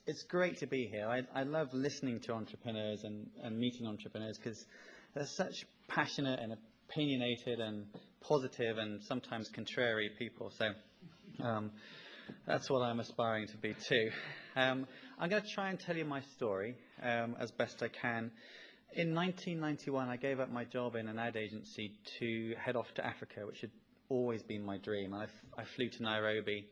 It's great to be here. I love listening to entrepreneurs and meeting entrepreneurs because they're such passionate and opinionated and positive and sometimes contrary people. So that's what I'm aspiring to be too. I'm going to try and tell you my story as best I can. In 1991, I gave up my job in an ad agency to head off to Africa, which had always been my dream. I flew to Nairobi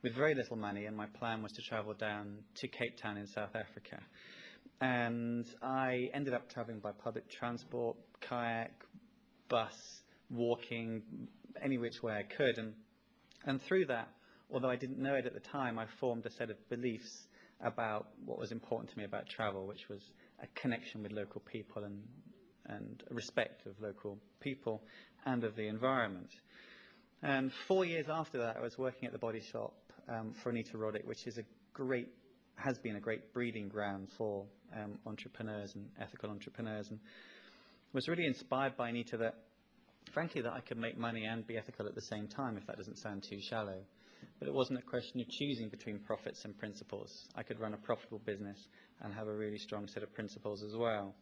with very little money, and my plan was to travel down to Cape Town in South Africa. And I ended up traveling by public transport, kayak, bus, walking, any which way I could. And through that, although I didn't know it at the time, I formed a set of beliefs about what was important to me about travel, which was a connection with local people and a respect of local people and of the environment. And 4 years after that, I was working at the Body Shop for Anita Roddick, which is has been a great breeding ground for entrepreneurs and ethical entrepreneurs, and was really inspired by Anita that, frankly, that I could make money and be ethical at the same time, if that doesn't sound too shallow. But it wasn't a question of choosing between profits and principles. I could run a profitable business and have a really strong set of principles as well.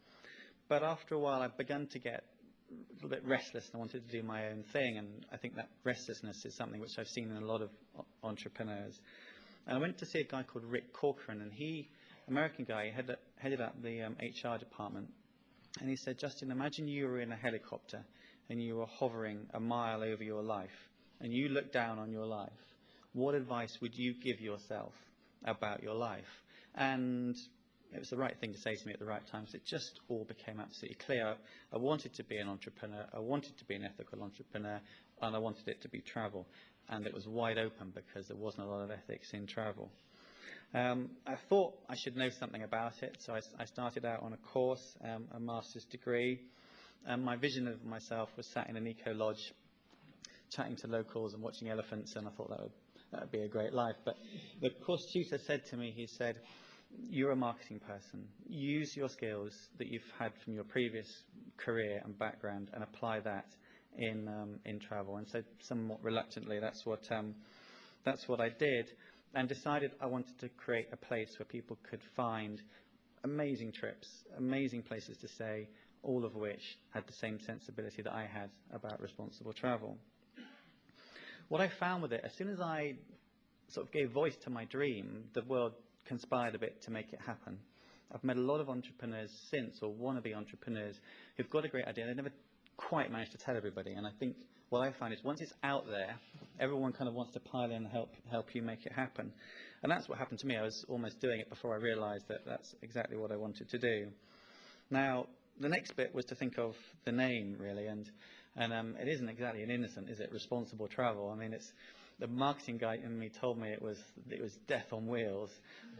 But after a while, I began to get a little bit restless and I wanted to do my own thing, and I think that restlessness is something which I've seen in a lot of entrepreneurs. And I went to see a guy called Rick Corcoran, and American guy, headed up the HR department, and he said, Justin, imagine you were in a helicopter and you were hovering a mile over your life and you look down on your life. What advice would you give yourself about your life? And it was the right thing to say to me at the right time, so it just all became absolutely clear. I wanted to be an entrepreneur, I wanted to be an ethical entrepreneur, and I wanted it to be travel. And it was wide open because there wasn't a lot of ethics in travel. I thought I should know something about it, so I started out on a course, a master's degree. My vision of myself was sat in an eco-lodge, chatting to locals and watching elephants, and I thought that would be a great life. But the course tutor said to me, he said, you're a marketing person. Use your skills that you've had from your previous career and background and apply that in travel. And so, somewhat reluctantly, that's what I did, and decided I wanted to create a place where people could find amazing trips, amazing places to stay, all of which had the same sensibility that I had about responsible travel. What I found with it, as soon as I sort of gave voice to my dream, the world conspired a bit to make it happen. I've met a lot of entrepreneurs since, or wannabe entrepreneurs, who've got a great idea. They never quite managed to tell everybody. And I think what I find is once it's out there, everyone kind of wants to pile in and help you make it happen. And that's what happened to me. I was almost doing it before I realized that that's exactly what I wanted to do. Now, the next bit was to think of the name, really, and it isn't exactly an innocent, is it? Responsible travel. I mean, it's the marketing guy in me told me it was death on wheels,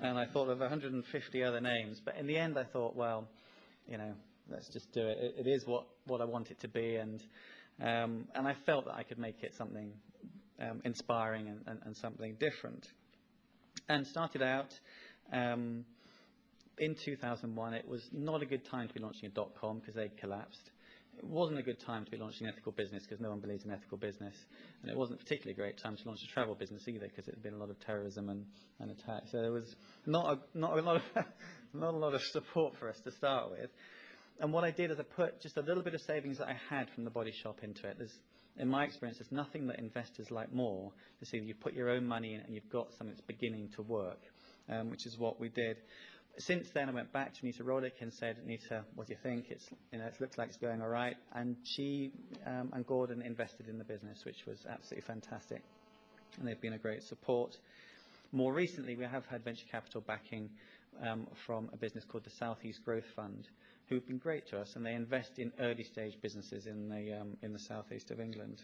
and I thought of 150 other names. But in the end, I thought, well, let's just do it. It is what I want it to be, and I felt that I could make it something inspiring and something different. And started out. In 2001, it was not a good time to be launching a .com because they collapsed. It wasn't a good time to be launching an ethical business because no one believes in ethical business. And it wasn't a particularly great time to launch a travel business either because it had been a lot of terrorism and attacks. So there was not a lot of support for us to start with. And what I did is I put just a little bit of savings that I had from the Body Shop into it. In my experience, there's nothing that investors like more to see that you put your own money in and you've got something that's beginning to work, which is what we did. Since then, I went back to Anita Roddick and said, Anita, what do you think? It looks like it's going all right. And she and Gordon invested in the business, which was absolutely fantastic. And they've been a great support. More recently, we have had venture capital backing from a business called the Southeast Growth Fund, who've been great to us, and they invest in early-stage businesses in the southeast of England.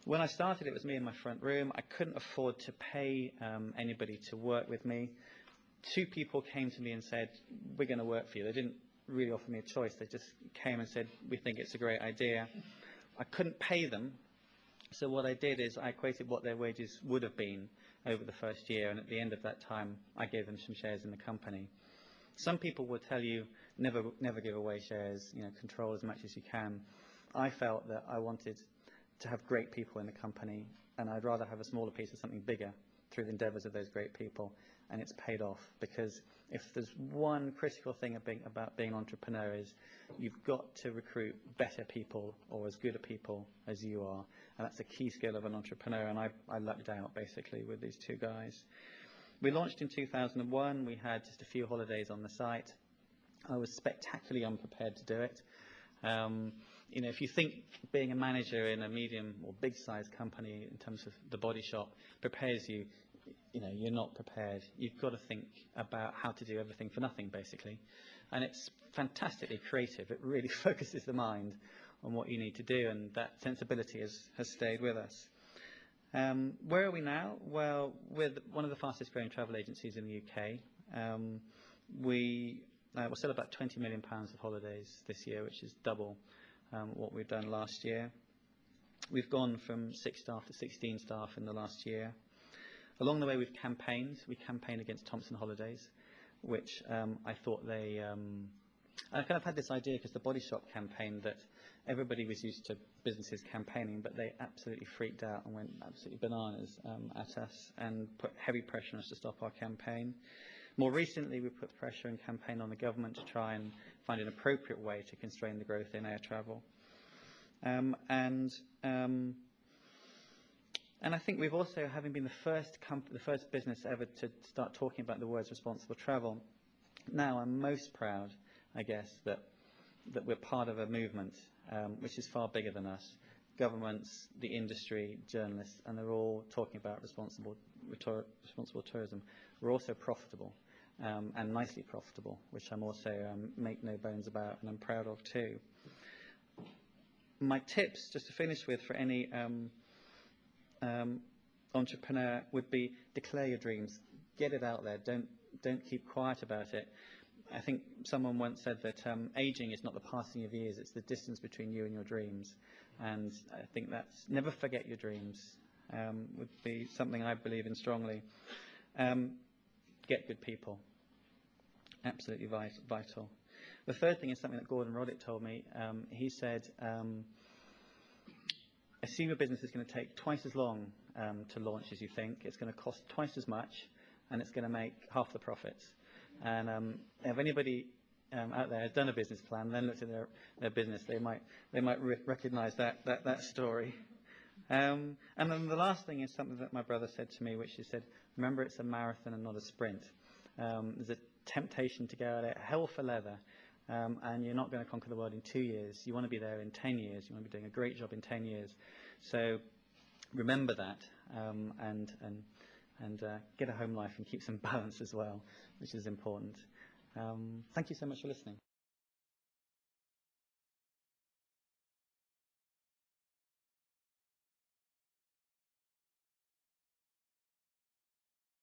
When I started, it was me in my front room. I couldn't afford to pay anybody to work with me. 2 people came to me and said, we're going to work for you. They didn't really offer me a choice. They just came and said, we think it's a great idea. I couldn't pay them. So what I did is I equated what their wages would have been over the first year, and at the end of that time, I gave them some shares in the company. Some people will tell you, never give away shares, control as much as you can. I felt that I wanted to have great people in the company, and I'd rather have a smaller piece of something bigger through the endeavours of those great people. and it's paid off, because if there's one critical thing about being an entrepreneur is you've got to recruit better people, or as good a people as you are, and that's a key skill of an entrepreneur, and I lucked out basically with these two guys. We launched in 2001. We had just a few holidays on the site. I was spectacularly unprepared to do it. If you think being a manager in a medium or big-sized company in terms of the Body Shop prepares you, you're not prepared. You've got to think about how to do everything for nothing, basically. And it's fantastically creative. It really focuses the mind on what you need to do, and that sensibility has stayed with us. Where are we now? Well, we're one of the fastest growing travel agencies in the UK. We'll sell about £20 million of holidays this year, which is double what we've done last year. We've gone from 6 staff to 16 staff in the last year. Along the way, we've campaigned. We campaigned against Thompson Holidays, which I thought I kind of had this idea because the Body Shop campaigned that everybody was used to businesses campaigning, but they absolutely freaked out and went absolutely bananas at us and put heavy pressure on us to stop our campaign. More recently, we put pressure and campaign on the government to try and find an appropriate way to constrain the growth in air travel. And I think we've also, having been the first business ever to start talking about the words responsible travel, now I'm most proud, I guess, that we're part of a movement which is far bigger than us. Governments, the industry, journalists, and they're all talking about responsible tourism. We're also profitable, and nicely profitable, which I'm also make no bones about, and I'm proud of too. My tips, just to finish with, for any entrepreneur would be declare your dreams, get it out there, don't keep quiet about it. I think someone once said that aging is not the passing of years, it's the distance between you and your dreams, and I think that's never forget your dreams would be something I believe in strongly. Get good people, absolutely vital. The third thing is something that Gordon Roddick told me. He said, assume your business is going to take twice as long to launch as you think. It's going to cost twice as much, and it's going to make half the profits. And if anybody out there has done a business plan, then looked at their business, they might recognise that story. And then the last thing is something that my brother said to me, which he said, remember, it's a marathon and not a sprint. There's a temptation to go out there, hell for leather. And you're not going to conquer the world in 2 years. You want to be there in 10 years. You want to be doing a great job in 10 years. So remember that, and get a home life and keep some balance as well, which is important. Thank you so much for listening.